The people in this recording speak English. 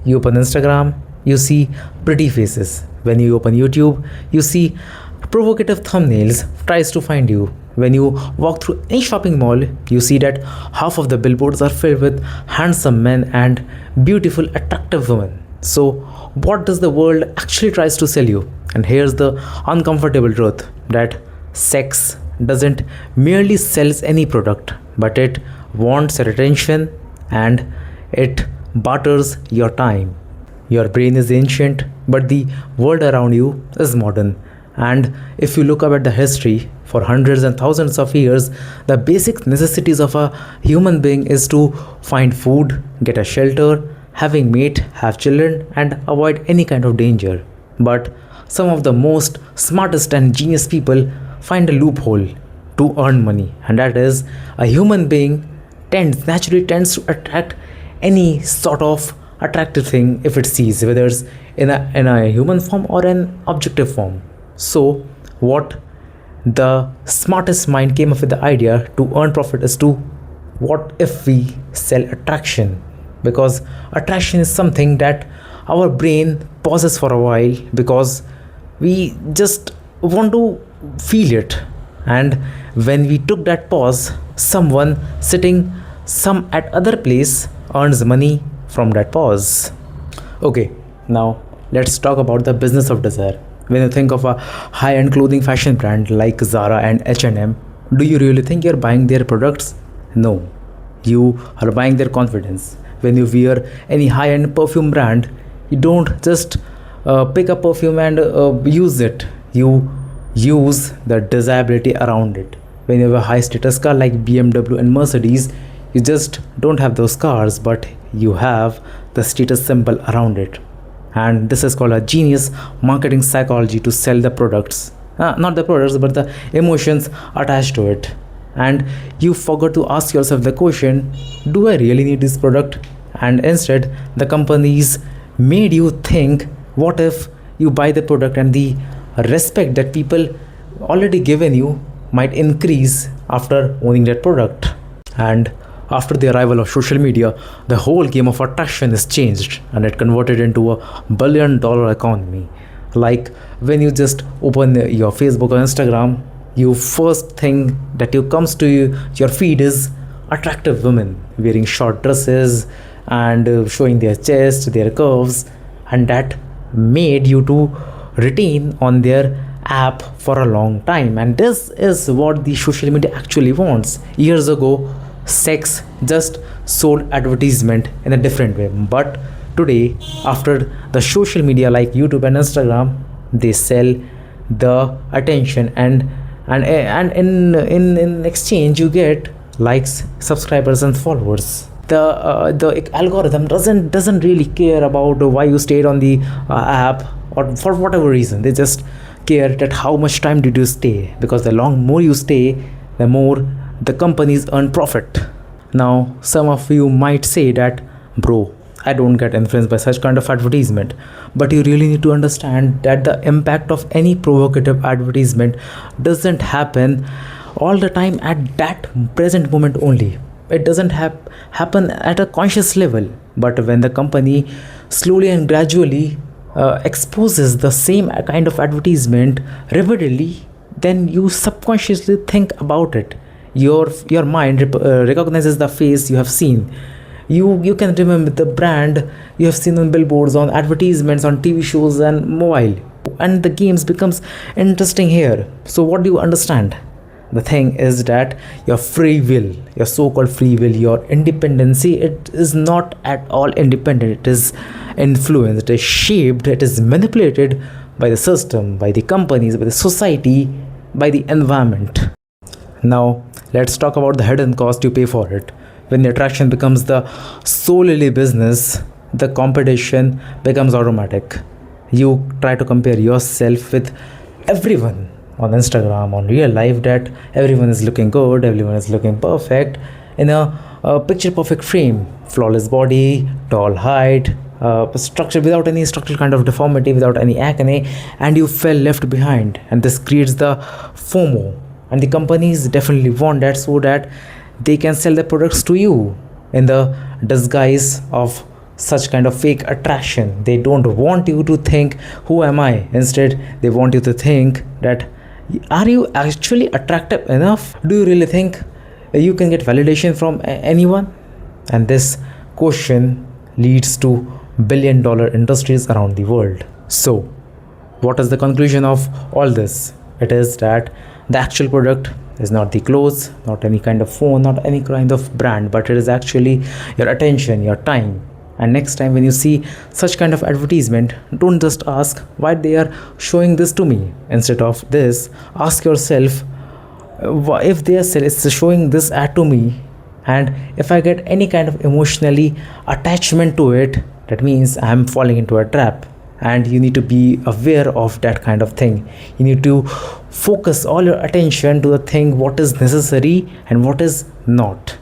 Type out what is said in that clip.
You open Instagram, you see pretty faces. When you open YouTube, you see provocative thumbnails tries to find you. When you walk through any shopping mall, you see that half of the billboards are filled with handsome men and beautiful, attractive women. So, what does the world actually tries to sell you? And here's the uncomfortable truth that sex doesn't merely sells any product, but it wants your attention and it barters your time. Your brain is ancient, but the world around you is modern. And if you look up at the history, for hundreds and thousands of years, the basic necessities of a human being is to find food, get a shelter, having mate, have children, and avoid any kind of danger. But some of the most smartest and genius people find a loophole to earn money, and that is a human being tends to attract any sort of attractive thing if it sees, whether it's in a human form or an objective form. So what the smartest mind came up with the idea to earn profit is to what if we sell attraction, because attraction is something that our brain pauses for a while because we just want to feel it. And when we took that pause, someone sitting some at other place earns money from that pause. Okay, now let's talk about the business of desire. When you think of a high-end clothing fashion brand like Zara and H&M, do you really think you're buying their products? No, you are buying their confidence. When you wear any high-end perfume brand, you don't just pick a perfume and use it. You use the desirability around it. When you have a high status car like BMW and Mercedes, you just don't have those cars, but you have the status symbol around it. And this is called a genius marketing psychology to sell the products. Not the products, but the emotions attached to it. And you forgot to ask yourself the question, do I really need this product? And instead, the companies made you think, what if you buy the product and the respect that people already given you might increase after owning that product. And after the arrival of social media, the whole game of attraction is changed and it converted into a billion-dollar economy. Like when you just open your Facebook or Instagram, you first thing that you comes to your feed is attractive women wearing short dresses and showing their chest, their curves, and that made you to retain on their app for a long time. And this is what the social media actually wants. Years ago, sex just sold advertisement in a different way, but today, after the social media like YouTube and Instagram, they sell the attention, and in exchange you get likes, subscribers, and followers. The algorithm doesn't really care about why you stayed on the app or for whatever reason. They just care that how much time did you stay, because the more you stay, the more the companies earn profit. Now some of you might say that, bro, I don't get influenced by such kind of advertisement, but you really need to understand that the impact of any provocative advertisement doesn't happen all the time at that present moment only. It doesn't happen at a conscious level, but when the company slowly and gradually exposes the same kind of advertisement repeatedly, then you subconsciously think about it. Your mind recognizes the face you have seen. You can remember the brand you have seen on billboards, on advertisements, on TV shows and mobile. And the games becomes interesting here. So what do you understand? The thing is that your free will, your so-called free will, your independency, it is not at all independent. It is influenced, it is shaped, it is manipulated by the system, by the companies, by the society, by the environment. Now, let's talk about the hidden cost you pay for it. When the attraction becomes the solely business, the competition becomes automatic. You try to compare yourself with everyone on Instagram, on real life, that everyone is looking good, everyone is looking perfect in a picture perfect frame, flawless body, tall height, structure without any structural kind of deformity, without any acne, and you fell left behind. And this creates the FOMO, and the companies definitely want that so that they can sell the products to you in the disguise of such kind of fake attraction. They don't want you to think, who am I? Instead, they want you to think that, are you actually attractive enough? Do you really think you can get validation from anyone? And this question leads to billion-dollar industries around the world. So, what is the conclusion of all this? It is that the actual product is not the clothes, not any kind of phone, not any kind of brand, but it is actually your attention, your time. And next time when you see such kind of advertisement, don't just ask why they are showing this to me. Instead of this, ask yourself, if they are showing this ad to me, and if I get any kind of emotionally attachment to it, that means I'm falling into a trap. And you need to be aware of that kind of thing. You need to focus all your attention to the thing what is necessary and what is not.